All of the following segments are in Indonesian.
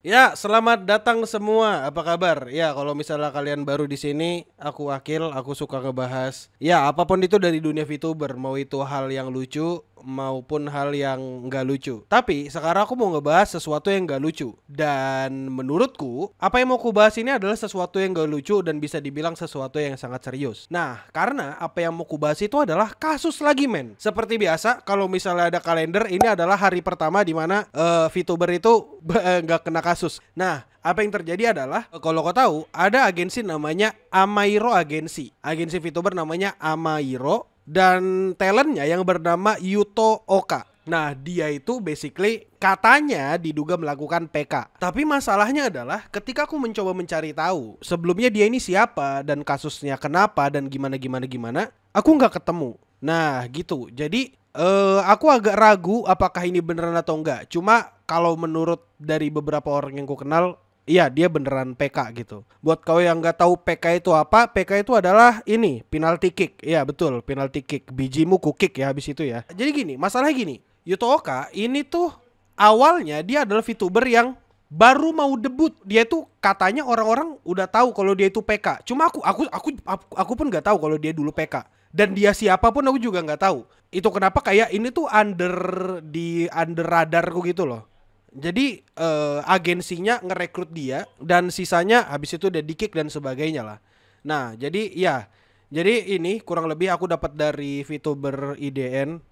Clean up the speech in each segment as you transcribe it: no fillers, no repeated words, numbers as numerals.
Ya, selamat datang semua. Apa kabar? Ya, kalau misalnya kalian baru di sini, aku Akil, aku suka ngebahas ya apapun itu dari dunia VTuber, mau itu hal yang lucu maupun hal yang nggak lucu. Tapi sekarang aku mau ngebahas sesuatu yang nggak lucu. Dan menurutku, apa yang mau aku bahas ini adalah sesuatu yang nggak lucu dan bisa dibilang sesuatu yang sangat serius. Nah, karena apa yang mau aku bahas itu adalah kasus lagi, men. Seperti biasa, kalau misalnya ada kalender, ini adalah hari pertama di mana VTuber itu nggak kena kasus. Nah, apa yang terjadi adalah kalau kau tahu ada agensi namanya Amairo Agensi. Agensi VTuber namanya Amairo dan talentnya yang bernama Yuto Oka. Nah, dia itu basically katanya diduga melakukan PK. Tapi masalahnya adalah ketika aku mencoba mencari tahu sebelumnya dia ini siapa dan kasusnya kenapa dan gimana, aku nggak ketemu. Nah, gitu. Jadi aku agak ragu apakah ini beneran atau enggak. Cuma kalau menurut dari beberapa orang yang ku kenal, iya dia beneran PK gitu. Buat kau yang nggak tahu PK itu apa, PK itu adalah ini penalty kick. Iya betul, penalty kick. Bijimu ku kick ya habis itu ya. Jadi gini, masalah gini. Yuto Oka ini tuh awalnya dia adalah VTuber yang baru mau debut. Dia tuh katanya orang-orang udah tahu kalau dia itu PK. Cuma aku pun nggak tahu kalau dia dulu PK. Dan dia siapa pun aku juga nggak tahu. Itu kenapa kayak ini tuh under radarku gitu loh. Jadi agensinya ngerekrut dia dan sisanya habis itu udah di-kick dan sebagainya lah. Nah, jadi ya. Jadi ini kurang lebih aku dapat dari VTuber IDN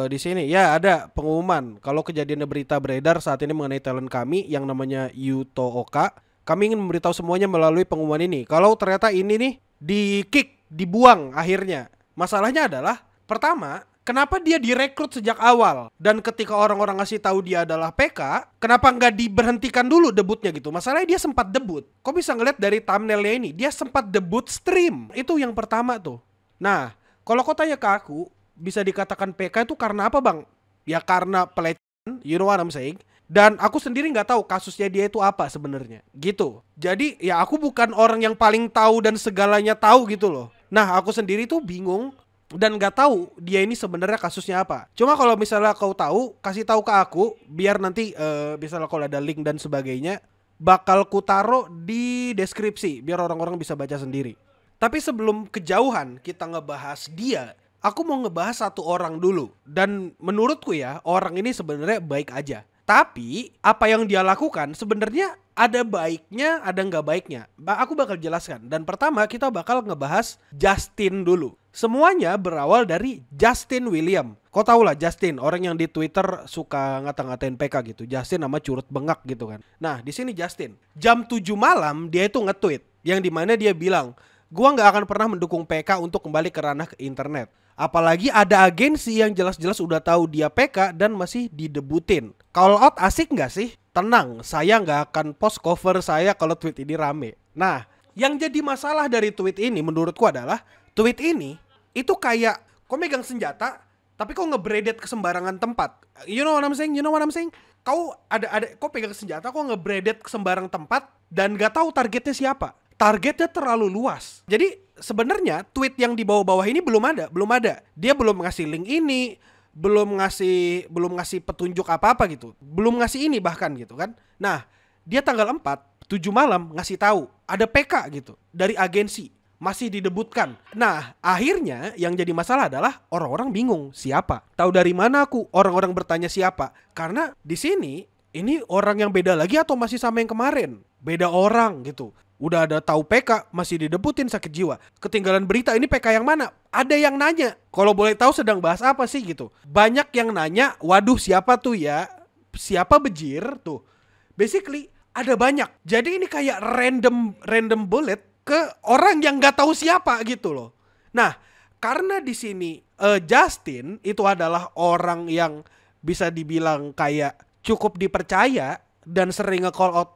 di sini. Ya, ada pengumuman kalau kejadian berita beredar saat ini mengenai talent kami yang namanya Yuto Oka. Kami ingin memberitahu semuanya melalui pengumuman ini. Kalau ternyata ini nih di-kick, dibuang akhirnya. Masalahnya adalah pertama, kenapa dia direkrut sejak awal? Dan ketika orang-orang ngasih tahu dia adalah PK, kenapa nggak diberhentikan dulu debutnya gitu? Masalahnya dia sempat debut. Kok bisa ngeliat dari thumbnailnya ini? Dia sempat debut stream. Itu yang pertama tuh. Nah, kalau kau tanya ke aku, bisa dikatakan PK itu karena apa bang? Ya karena pelecehan, you know what I'm saying? Dan aku sendiri nggak tahu kasusnya dia itu apa sebenarnya, gitu. Jadi ya aku bukan orang yang paling tahu dan segalanya tahu gitu loh. Nah aku sendiri tuh bingung dan nggak tahu dia ini sebenarnya kasusnya apa. Cuma kalau misalnya kau tahu, kasih tahu ke aku biar nanti misalnya kalau ada link dan sebagainya bakal ku taruh di deskripsi biar orang-orang bisa baca sendiri. Tapi sebelum kejauhan kita ngebahas dia, aku mau ngebahas satu orang dulu. Dan menurutku ya orang ini sebenarnya baik aja. Tapi apa yang dia lakukan sebenarnya ada baiknya, ada nggak baiknya. Aku bakal jelaskan. Dan pertama kita bakal ngebahas Justin dulu. Semuanya berawal dari Justin William. Kau tau lah Justin, orang yang di Twitter suka ngata-ngatain PK gitu. Justin nama curut bengak gitu kan. Nah di sini Justin, jam 7 malam dia itu nge-tweet yang dimana dia bilang, gua nggak akan pernah mendukung PK untuk kembali ke ranah ke internet. Apalagi ada agensi yang jelas-jelas udah tahu dia PK dan masih didebutin. Call out asik nggak sih? Tenang, saya nggak akan post cover saya kalau tweet ini rame. Nah, yang jadi masalah dari tweet ini menurutku adalah tweet ini itu kayak kau megang senjata tapi kau ngebredet ke sembarangan tempat. You know what I'm saying? You know what I'm saying? Kau kau pegang senjata, kau ngebredet ke sembarang tempat dan gak tahu targetnya siapa. Targetnya terlalu luas. Jadi sebenarnya tweet yang di bawah-bawah ini belum ada. Dia belum ngasih link ini, belum ngasih petunjuk apa-apa gitu. Belum ngasih ini bahkan gitu kan. Nah, dia tanggal 4, 7 malam ngasih tahu ada PK gitu dari agensi, masih didebutkan. Nah, akhirnya yang jadi masalah adalah orang-orang bingung siapa. Tahu dari mana aku? Orang-orang bertanya siapa? Karena di sini ini orang yang beda lagi atau masih sama yang kemarin? Beda orang gitu. Udah ada tahu PK masih didebutin sakit jiwa. Ketinggalan berita ini PK yang mana? Ada yang nanya. Kalau boleh tahu sedang bahas apa sih gitu. Banyak yang nanya, waduh siapa tuh ya? Siapa bejir tuh? Basically ada banyak. Jadi ini kayak random bullet ke orang yang nggak tahu siapa gitu loh. Nah, karena di sini Justin itu adalah orang yang bisa dibilang kayak cukup dipercaya dan sering nge-call out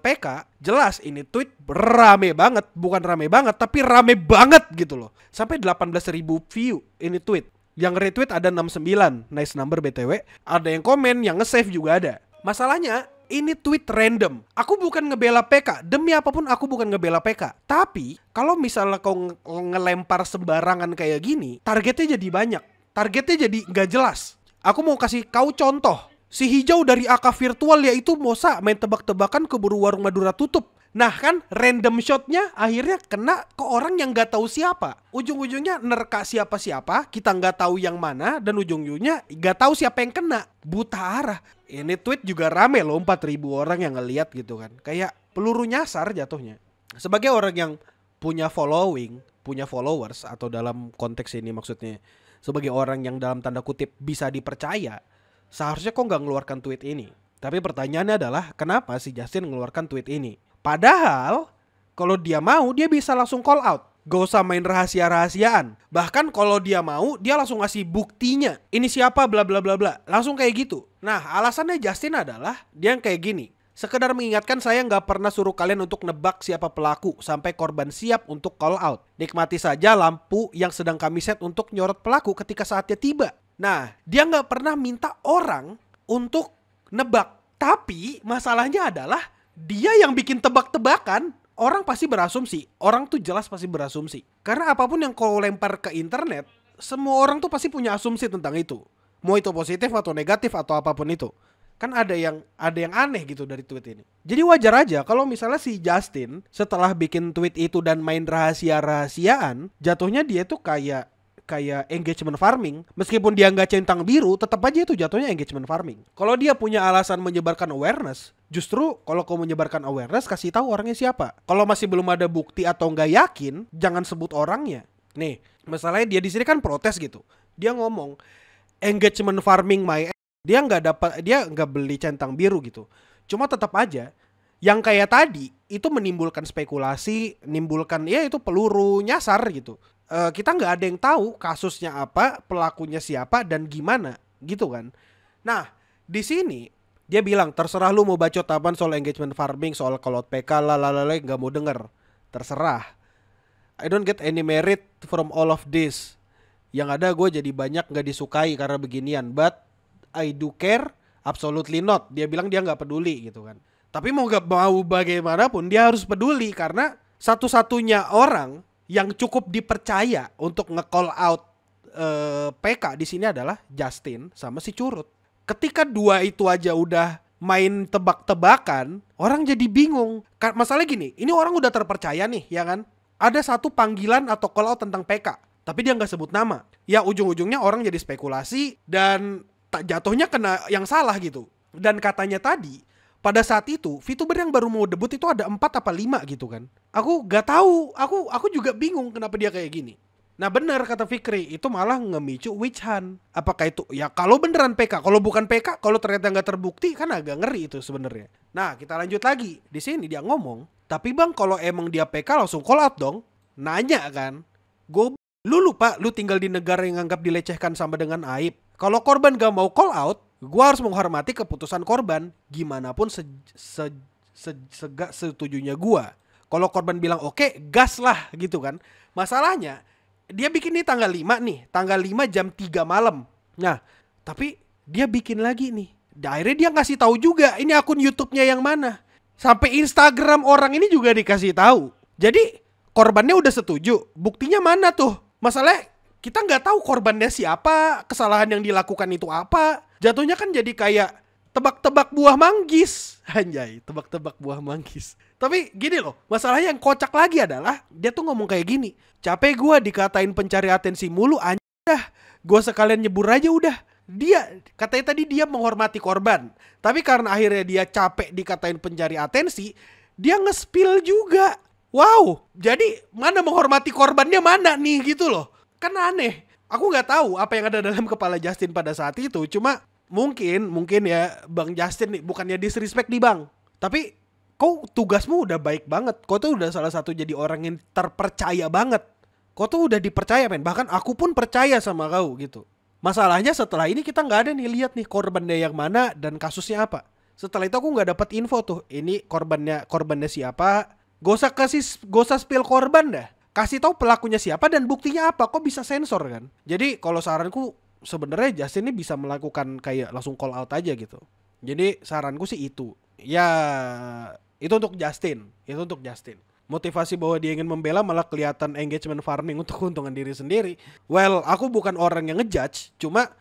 PK, jelas ini tweet rame banget, bukan rame banget tapi rame banget gitu loh. Sampai 18.000 view ini tweet. Yang retweet ada 69, nice number BTW. Ada yang komen, yang nge-save juga ada. Masalahnya ini tweet random. Aku bukan ngebela PK, demi apapun aku bukan ngebela PK. Tapi kalau misalnya kau ngelempar sembarangan kayak gini, targetnya jadi banyak. Targetnya jadi nggak jelas. Aku mau kasih kau contoh. Si hijau dari AK virtual yaitu Mosa main tebak-tebakan keburu warung Madura tutup. Nah kan random shotnya akhirnya kena ke orang yang gak tahu siapa. Ujung-ujungnya nerka siapa-siapa, kita gak tahu yang mana, dan ujung-ujungnya gak tahu siapa yang kena. Buta arah. Ini tweet juga rame loh, 4.000 orang yang ngeliat gitu kan. Kayak peluru nyasar jatuhnya. Sebagai orang yang punya following, punya followers, atau dalam konteks ini maksudnya sebagai orang yang dalam tanda kutip bisa dipercaya, seharusnya kok gak ngeluarkan tweet ini. Tapi pertanyaannya adalah kenapa si Justin ngeluarkan tweet ini? Padahal kalau dia mau dia bisa langsung call out. Gak usah main rahasia-rahasiaan. Bahkan kalau dia mau dia langsung ngasih buktinya. Ini siapa bla bla bla bla. Langsung kayak gitu. Nah alasannya Justin adalah dia yang kayak gini. Sekedar mengingatkan saya gak pernah suruh kalian untuk nebak siapa pelaku sampai korban siap untuk call out. Nikmati saja lampu yang sedang kami set untuk nyorot pelaku ketika saatnya tiba. Nah dia gak pernah minta orang untuk nebak. Tapi masalahnya adalah dia yang bikin tebak-tebakan. Orang pasti berasumsi. Orang tuh jelas pasti berasumsi. Karena apapun yang kau lempar ke internet, semua orang tuh pasti punya asumsi tentang itu. Mau itu positif atau negatif atau apapun itu. Kan ada yang aneh gitu dari tweet ini. Jadi wajar aja kalau misalnya si Justin setelah bikin tweet itu dan main rahasia-rahasiaan, jatuhnya dia tuh kayak engagement farming. Meskipun dia nggak centang biru, tetap aja itu jatuhnya engagement farming. Kalau dia punya alasan menyebarkan awareness, justru kalau kau menyebarkan awareness, kasih tahu orangnya siapa. Kalau masih belum ada bukti atau nggak yakin, jangan sebut orangnya. Nih, masalahnya dia di sini kan protes gitu. Dia ngomong engagement farming dia nggak beli centang biru gitu. Cuma tetap aja yang kayak tadi itu menimbulkan spekulasi, menimbulkan ya itu peluru nyasar gitu. Kita nggak ada yang tahu kasusnya apa, pelakunya siapa dan gimana gitu kan. Nah di sini dia bilang terserah lu mau bacot apaan soal engagement farming, soal call out PK lalalala, nggak mau denger, terserah. I don't get any merit from all of this. Yang ada gue jadi banyak nggak disukai karena beginian, but I do care, absolutely not. Dia bilang dia nggak peduli gitu kan. Tapi mau bagaimanapun dia harus peduli karena satu-satunya orang yang cukup dipercaya untuk nge-call out PK di sini adalah Justin sama si Curut. Ketika dua itu aja udah main tebak-tebakan, orang jadi bingung. Masalahnya gini, ini orang udah terpercaya nih, ya kan? Ada satu panggilan atau call out tentang PK, tapi dia nggak sebut nama. Ya ujung-ujungnya orang jadi spekulasi dan tak jatuhnya kena yang salah gitu. Dan katanya tadi pada saat itu VTuber yang baru mau debut itu ada 4 apa 5 gitu kan. Aku gak tahu, aku juga bingung kenapa dia kayak gini. Nah benar kata Fikri, itu malah ngemicu witch hunt. Apakah itu ya kalau beneran PK, kalau bukan PK, kalau ternyata nggak terbukti kan agak ngeri itu sebenarnya. Nah kita lanjut lagi. Di sini dia ngomong, tapi bang kalau emang dia PK langsung call out dong. Nanya kan, lu lupa lu tinggal di negara yang anggap dilecehkan sama dengan aib. Kalau korban gak mau call out, gua harus menghormati keputusan korban. Gimana pun setujunya gua. Kalau korban bilang oke, gas lah gitu kan. Masalahnya dia bikin nih tanggal 5 nih, tanggal 5 jam 3 malam. Nah, tapi dia bikin lagi nih. Akhirnya dia ngasih tahu juga ini akun YouTube-nya yang mana. Sampai Instagram orang ini juga dikasih tahu. Jadi korbannya udah setuju. Buktinya mana tuh? Masalahnya kita nggak tahu korbannya siapa, kesalahan yang dilakukan itu apa. Jatuhnya kan jadi kayak tebak-tebak buah manggis. Anjay, tebak-tebak buah manggis. Tapi gini loh, masalahnya yang kocak lagi adalah dia tuh ngomong kayak gini. Capek gue dikatain pencari atensi mulu, anjay dah. Gue sekalian nyebur aja udah. Dia, katanya tadi dia menghormati korban. Tapi karena akhirnya dia capek dikatain pencari atensi, dia nge-spill juga. Wow, jadi mana menghormati korbannya mana nih gitu loh. Kan aneh. Aku gak tahu apa yang ada dalam kepala Justin pada saat itu. Cuma mungkin ya Bang Justin nih, bukannya disrespect nih Bang. Tapi kau tugasmu udah baik banget. Kau tuh udah salah satu jadi orang yang terpercaya banget. Kau tuh udah dipercaya men. Bahkan aku pun percaya sama kau gitu. Masalahnya setelah ini kita gak ada nih lihat nih korbannya yang mana dan kasusnya apa. Setelah itu aku gak dapat info tuh. Ini korbannya siapa. Gak usah spill korban dah. Kasih tahu pelakunya siapa dan buktinya apa. Kok bisa sensor kan. Jadi kalau saranku sebenarnya Justin ini bisa melakukan kayak langsung call out aja gitu. Jadi saranku sih itu. Ya itu untuk Justin. Motivasi bahwa dia ingin membela malah kelihatan engagement farming untuk keuntungan diri sendiri. Well, aku bukan orang yang ngejudge, cuma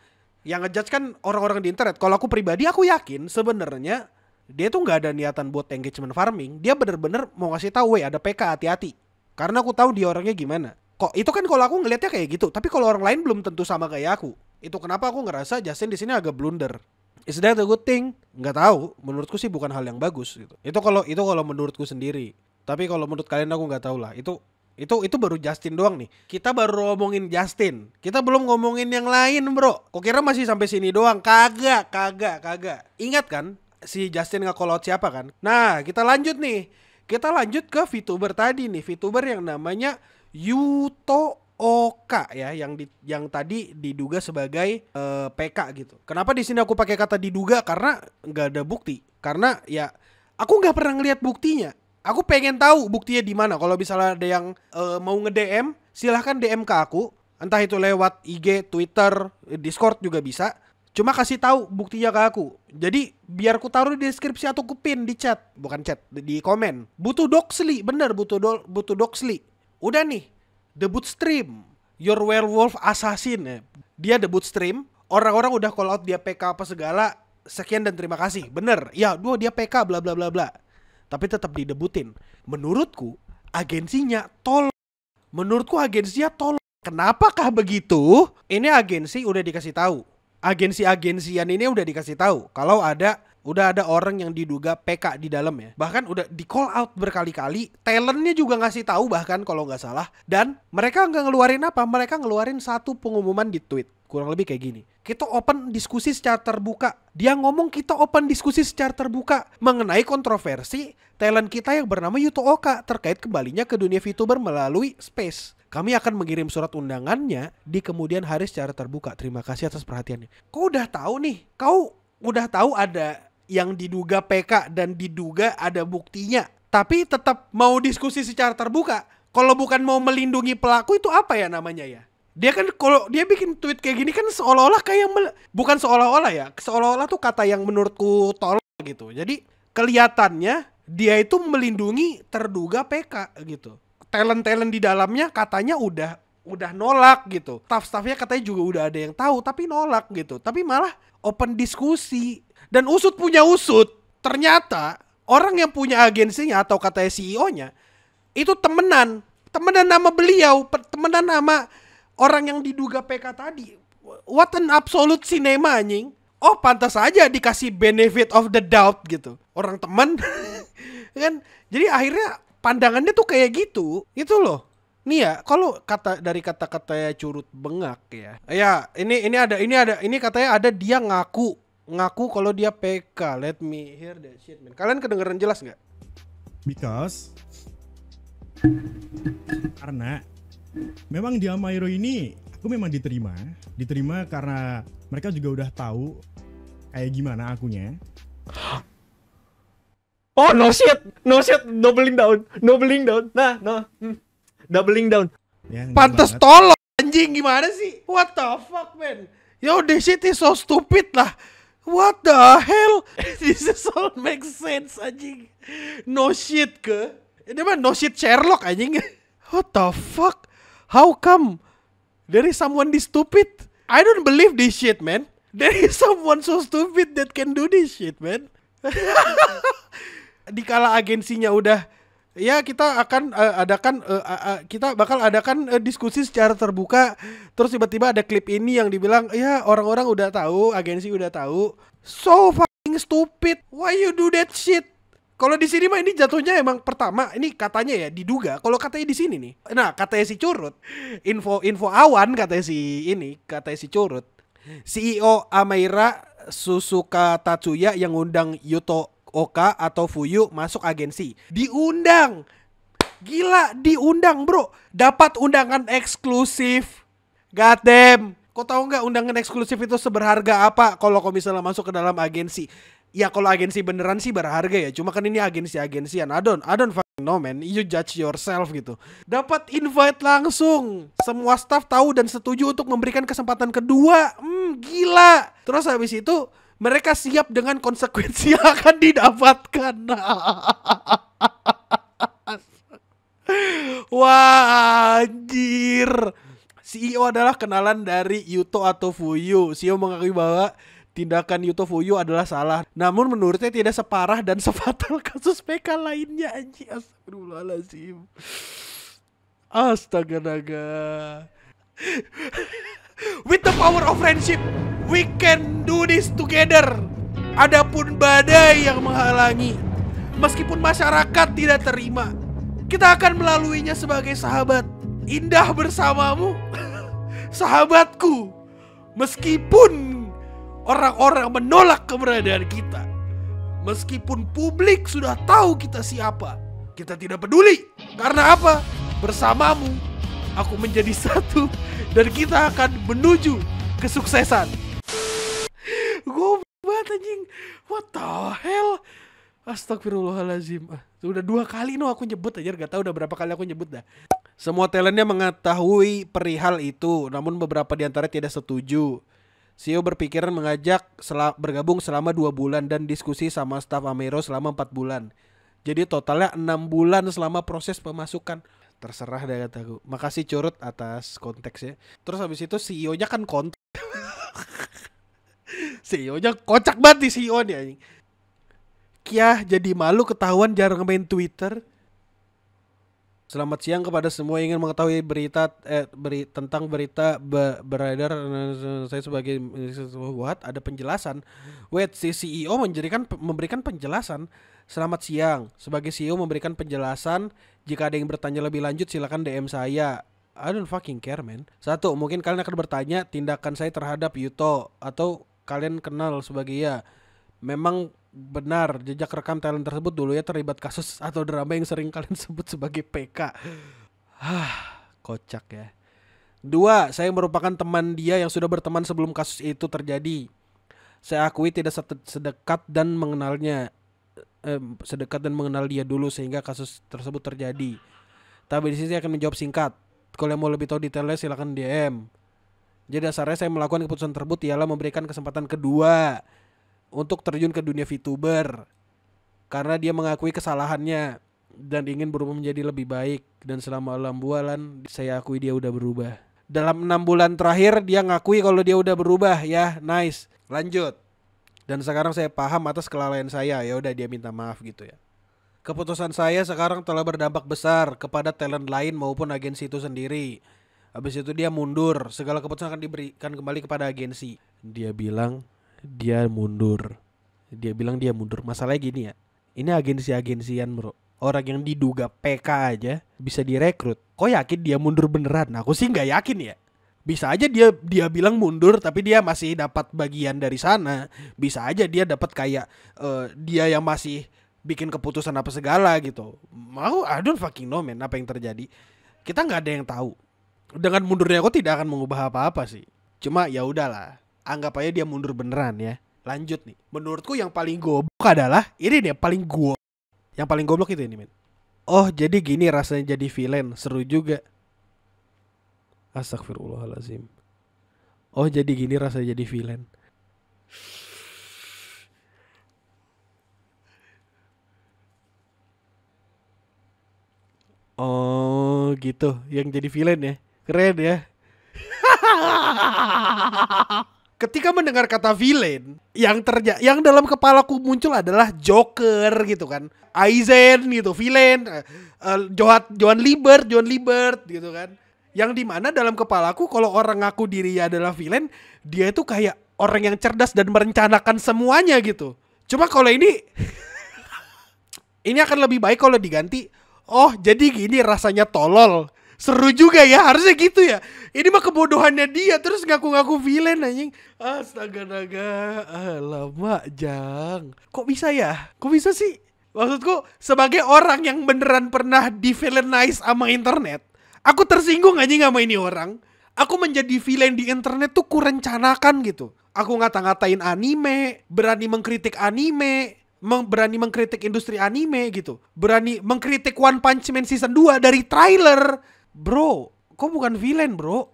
Yang ngejudge kan orang-orang di internet. Kalau aku pribadi aku yakin sebenarnya dia tuh nggak ada niatan buat engagement farming. Dia bener-bener mau ngasih tahu, ada PK hati-hati. Karena aku tahu dia orangnya gimana. Kok itu kan kalau aku ngelihatnya kayak gitu. Tapi kalau orang lain belum tentu sama kayak aku. Itu kenapa aku ngerasa Justin di sini agak blunder. Is that a good thing? Nggak tahu. Menurutku sih bukan hal yang bagus gitu. Itu kalau menurutku sendiri. Tapi kalau menurut kalian aku nggak tahu lah. Itu baru Justin doang nih. Kita baru ngomongin Justin. Kita belum ngomongin yang lain, bro. Kok kira masih sampai sini doang? Kagak. Ingat kan si Justin nge-call out siapa kan? Nah, kita lanjut nih. Kita lanjut ke VTuber tadi nih. VTuber yang namanya Yuto Oka ya, yang tadi diduga sebagai PK gitu. Kenapa di sini aku pakai kata diduga? Karena nggak ada bukti. Karena ya aku nggak pernah ngeliat buktinya. Aku pengen tahu buktinya di mana. Kalau misalnya ada yang mau nge-DM, silahkan DM ke aku. Entah itu lewat IG, Twitter, Discord juga bisa. Cuma kasih tahu buktinya ke aku. Jadi biar ku taruh di deskripsi atau ku pin di chat, bukan chat, di komen. Butuh Doxley, bener butuh Doxley. Udah nih, debut stream Your Werewolf Assassin ya. Dia debut stream, orang-orang udah call out dia PK apa segala. Sekian dan terima kasih. Bener, ya dia PK bla bla bla bla. Tapi tetap didebutin. Menurutku agensinya tolol. Kenapakah begitu? Ini agensi udah dikasih tahu. Agensi-agensian ini udah dikasih tahu kalau udah ada orang yang diduga PK di dalam ya. Bahkan udah di call out berkali-kali. Talentnya juga ngasih tahu bahkan kalau nggak salah. Dan mereka nggak ngeluarin apa? Mereka ngeluarin satu pengumuman di tweet. Kurang lebih kayak gini. Kita open diskusi secara terbuka. Dia ngomong kita open diskusi secara terbuka mengenai kontroversi talent kita yang bernama Yuto Oka terkait kembalinya ke dunia VTuber melalui Space. Kami akan mengirim surat undangannya di kemudian hari secara terbuka. Terima kasih atas perhatiannya. Kau udah tahu nih. Kau udah tahu ada yang diduga PK dan diduga ada buktinya. Tapi tetap mau diskusi secara terbuka. Kalau bukan mau melindungi pelaku itu apa ya namanya ya? Dia kan kalau dia bikin tweet kayak gini kan seolah-olah kayak bukan seolah-olah ya. Seolah-olah tuh kata yang menurutku tolol gitu. Jadi kelihatannya dia itu melindungi terduga PK gitu. Talent-talent di dalamnya katanya udah nolak gitu. Staff-staffnya katanya juga udah ada yang tahu tapi nolak gitu. Tapi malah open diskusi. Dan usut punya usut. Ternyata orang yang punya agensinya atau katanya CEO-nya itu temenan nama beliau, temenan nama orang yang diduga PK tadi. What an absolute cinema anjing. Oh pantas aja dikasih benefit of the doubt gitu. Orang teman kan. Jadi akhirnya pandangannya tuh kayak gitu. Itu loh. Nih ya, kalau dari kata-kata curut bengak ya. Ya, ini katanya ada dia ngaku kalau dia PK. Let me hear that shit, man. Kalian kedengeran jelas nggak? Because karena memang di Amairo ini aku memang diterima karena mereka juga udah tahu kayak gimana akunya. Oh no shit, doubling down. Doubling down. Ya, Pantes tolong anjing, gimana sih? What the fuck, man? Yo, this shit is so stupid lah. What the hell? This is all makes sense anjing. No shit ke? Ini mah no shit Sherlock anjing. What the fuck? How come there is someone this stupid? I don't believe this shit, man. There is someone so stupid that can do this shit, man. Dikala agensinya udah, ya kita akan kita bakal adakan diskusi secara terbuka. Terus tiba-tiba ada klip ini yang dibilang ya orang-orang udah tahu, agensi udah tahu. So fucking stupid. Why you do that shit? Kalau di sini mah ini jatuhnya emang pertama ini katanya ya diduga. Kalau katanya di sini nih, nah katanya si Curut, info awan katanya si Curut, CEO Amaira Suzuka Tatsuya yang undang Yuto Oka atau Fuyu masuk agensi. Diundang. Gila, diundang, bro. Dapat undangan eksklusif. God damn. Kau tahu nggak undangan eksklusif itu seberharga apa kalau kau misalnya masuk ke dalam agensi? Ya kalau agensi beneran sih berharga ya. Cuma kan ini agensi-agensian. I don't fucking know, man. You judge yourself gitu. Dapat invite langsung. Semua staff tahu dan setuju untuk memberikan kesempatan kedua. Gila. Terus habis itu mereka siap dengan konsekuensi yang akan didapatkan. Wah, anjir. CEO adalah kenalan dari Yuto atau Fuyu. CEO mengakui bahwa tindakan Yuto Fuyu adalah salah. Namun menurutnya tidak separah dan sefatal kasus PK lainnya anjing. Astagfirullahaladzim. Astaga naga. With the power of friendship, we can do this together. Adapun badai yang menghalangi, meskipun masyarakat tidak terima, kita akan melaluinya sebagai sahabat. Indah bersamamu, sahabatku. Meskipun orang-orang menolak keberadaan kita, meskipun publik sudah tahu kita siapa, kita tidak peduli. Karena apa? Bersamamu, aku menjadi satu. Dan kita akan menuju kesuksesan. Gue banget anjing. What the hell? Astagfirullahaladzim. Udah 2 kali aku nyebut aja. Gak tahu udah berapa kali aku nyebut dah. Semua talentnya mengetahui perihal itu, namun beberapa di antara tidak setuju. CEO berpikiran mengajak bergabung selama 2 bulan dan diskusi sama staf Ameiro selama 4 bulan. Jadi totalnya 6 bulan selama proses pemasukan. Terserah deh kataku. Makasih Curut atas konteksnya. Terus habis itu CEO-nya kan CEO-nya kocak banget nih CEO nih anjing. Kia jadi malu ketahuan jarang main Twitter. Selamat siang kepada semua yang ingin mengetahui tentang berita beredar. Saya sebagai ada penjelasan. Wait, si CEO memberikan penjelasan. Selamat siang, sebagai CEO memberikan penjelasan. Jika ada yang bertanya lebih lanjut silakan DM saya. I don't fucking care man. 1. Mungkin kalian akan bertanya tindakan saya terhadap Yuto, atau kalian kenal sebagai ya. Memang benar jejak rekam talent tersebut dulunya terlibat kasus atau drama yang sering kalian sebut sebagai PK. Kocak ya. 2. Saya merupakan teman dia yang sudah berteman sebelum kasus itu terjadi. Saya akui tidak sedekat dan mengenal dia dulu sehingga kasus tersebut terjadi. Tapi di sini saya akan menjawab singkat. Kalau yang mau lebih tahu detailnya silakan DM. Jadi dasarnya saya melakukan keputusan tersebut ialah memberikan kesempatan kedua untuk terjun ke dunia VTuber karena dia mengakui kesalahannya dan ingin berubah menjadi lebih baik. Dan selama 6 bulan saya akui dia udah berubah. Dalam 6 bulan terakhir dia ngakui kalau dia udah berubah ya. Nice. Lanjut. Dan sekarang saya paham atas kelalaian saya. Ya udah dia minta maaf gitu ya. Keputusan saya sekarang telah berdampak besar kepada talent lain maupun agensi itu sendiri. Habis itu dia mundur. Segala keputusan akan diberikan kembali kepada agensi. Dia bilang dia mundur. Masalahnya gini ya. Ini agensi-agensian bro. Orang yang diduga PK aja bisa direkrut. Kok yakin dia mundur beneran? Aku sih gak yakin ya. Bisa aja dia bilang mundur tapi dia masih dapat bagian dari sana. Bisa aja dia dapat kayak dia yang masih bikin keputusan apa segala gitu. I don't fucking know man apa yang terjadi. Kita nggak ada yang tahu. Dengan mundurnya aku tidak akan mengubah apa-apa sih. Cuma ya udahlah, anggap aja dia mundur beneran ya. Lanjut nih. Menurutku yang paling goblok adalah ini nih yang paling goblok itu ini men. Oh jadi gini rasanya jadi villain. Seru juga. Astagfirullahaladzim. Oh jadi gini rasanya jadi villain. Oh gitu. Yang jadi villain ya. Keren ya. Ketika mendengar kata villain, yang dalam kepalaku muncul adalah Joker gitu kan. Aizen gitu, villain. Johan Liebert gitu kan. Yang dimana dalam kepalaku kalau orang ngaku dirinya adalah villain, dia itu kayak orang yang cerdas dan merencanakan semuanya gitu. Cuma kalau ini akan lebih baik kalau diganti. Oh jadi gini rasanya tolol. Seru juga ya, harusnya gitu ya. Ini mah kebodohannya dia terus ngaku-ngaku villain anjing. Astaga naga. Alamak jang. Kok bisa ya? Kok bisa sih? Maksudku sebagai orang yang beneran pernah di-villainize sama internet, aku tersinggung anjing sama ini orang. Aku menjadi villain di internet tuh kurencanakan gitu. Aku ngata-ngatain anime, berani mengkritik anime, berani mengkritik industri anime gitu. Berani mengkritik One Punch Man season 2 dari trailer. Bro, kok bukan villain bro?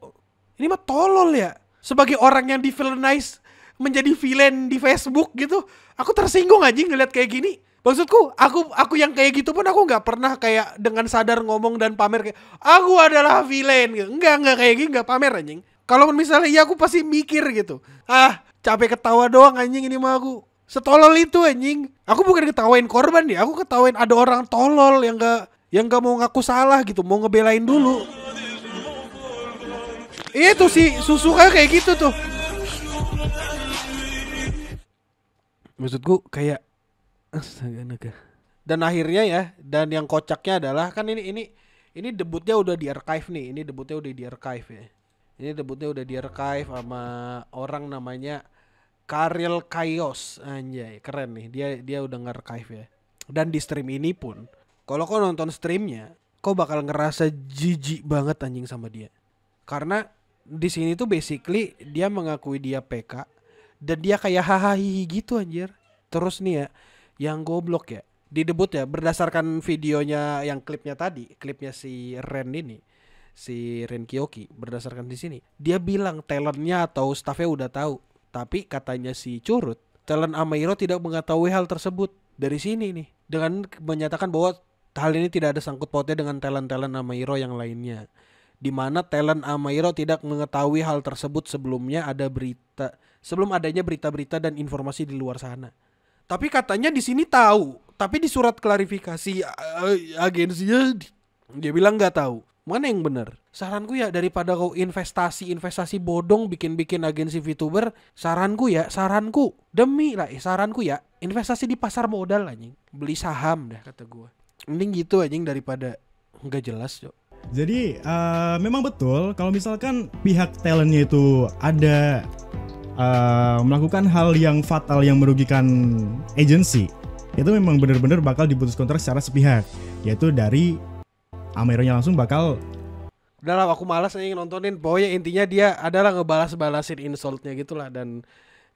Ini mah tolol ya. Sebagai orang yang di-villainize menjadi villain di Facebook gitu, aku tersinggung anjing ngeliat kayak gini. Maksudku, aku yang kayak gitu pun aku nggak pernah kayak dengan sadar ngomong dan pamer kayak aku adalah villain gitu. Enggak kayak gini, nggak pamer anjing. Kalau misalnya iya aku pasti mikir gitu. Capek ketawa doang anjing ini mah aku. Setolol itu anjing. Aku bukan ketawain korban ya, aku ketawain ada orang tolol yang nggak mau ngaku salah gitu, mau ngebelain dulu. Itu sih Susuka kayak gitu tuh. Maksudku kayak astaga naga. Dan akhirnya ya, dan yang kocaknya adalah kan ini debutnya udah di archive nih. Ini debutnya udah di archive ya. Ini debutnya udah di archive sama orang namanya Karel Kaios. Anjay, keren nih. Dia udah nge-archive ya. Dan di stream ini pun, kalau kau nonton streamnya, kau bakal ngerasa jijik banget anjing sama dia. Karena di sini tuh basically dia mengakui dia PK dan dia kayak hahaha gitu anjir. Terus nih ya, yang goblok ya, di debut ya berdasarkan videonya yang klipnya tadi, klipnya si Ren ini, si Ren Kyoki, berdasarkan di sini. Dia bilang talentnya atau staffnya udah tahu, tapi katanya si Curut, talent Amairo tidak mengetahui hal tersebut. Dari sini nih, dengan menyatakan bahwa hal ini tidak ada sangkut pautnya dengan talent-talent Amairo yang lainnya. Di mana talent Amairo tidak mengetahui hal tersebut sebelum adanya berita-berita dan informasi di luar sana. Tapi katanya di sini tahu, tapi di surat klarifikasi agensinya dia bilang nggak tahu. Mana yang benar? Saranku ya daripada kau investasi bodong bikin agensi VTuber, saranku ya investasi di pasar modal anjing, beli saham dah kata gua. Mending gitu anjing daripada nggak jelas Cok. Jadi memang betul kalau misalkan pihak talentnya itu ada melakukan hal yang fatal yang merugikan agensi, itu memang benar-benar bakal diputus kontrak secara sepihak, yaitu dari Amaironya langsung bakal. Udah lah aku malas nih nontonin. Pokoknya intinya dia adalah ngebalas-balasin insultnya gitulah, dan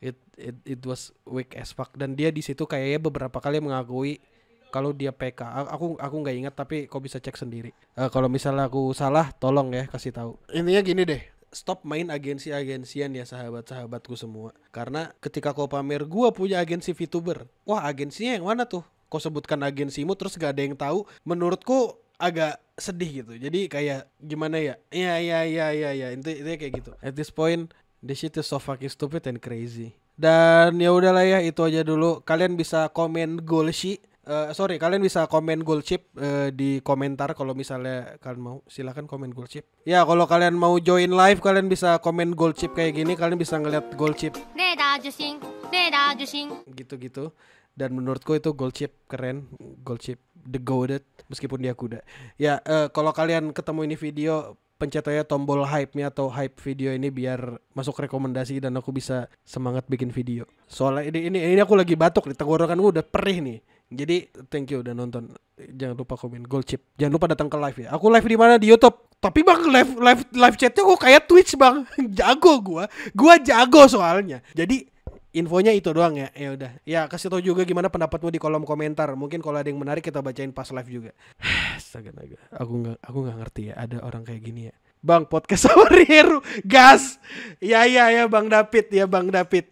it was weak as fuck. Dan dia di situ kayaknya beberapa kali mengakui kalau dia PK. Aku nggak ingat, tapi kau bisa cek sendiri. Kalau misalnya aku salah tolong ya kasih tahu. Intinya gini deh, stop main agensi-agensian ya sahabat-sahabatku semua. Karena ketika kau pamer gua punya agensi VTuber, wah agensinya yang mana tuh? Kau sebutkan agensimu terus gak ada yang tahu. Menurutku agak sedih gitu. Jadi kayak gimana ya? Iya. Intinya kayak gitu. At this point, this shit is so fucking stupid and crazy. Dan ya udahlah ya, itu aja dulu. Kalian bisa komen kalian bisa komen gold chip di komentar kalau misalnya kalian mau. Silakan komen gold chip. Ya, kalau kalian mau join live kalian bisa komen gold chip kayak gini, kalian bisa ngeliat gold chip. Gitu-gitu. Dan menurutku itu gold chip keren, gold chip the goated meskipun dia kuda. Ya, kalau kalian ketemu ini video, pencet aja tombol hype-nya atau hype video ini biar masuk rekomendasi dan aku bisa semangat bikin video. Soalnya ini aku lagi batuk nih, tenggorokanku udah perih nih. Jadi thank you udah nonton. Jangan lupa komen gold chip. Jangan lupa datang ke live ya. Aku live di mana? Di YouTube. Tapi bang live chatnya kok kayak Twitch bang. Jago gua jago soalnya. Jadi infonya itu doang ya. Ya udah. Ya kasih tau juga gimana pendapatmu di kolom komentar. Mungkin kalau ada yang menarik kita bacain pas live juga. Astaga naga. Aku nggak ngerti ya ada orang kayak gini ya. Bang podcast sama Heru gas. Ya Bang David.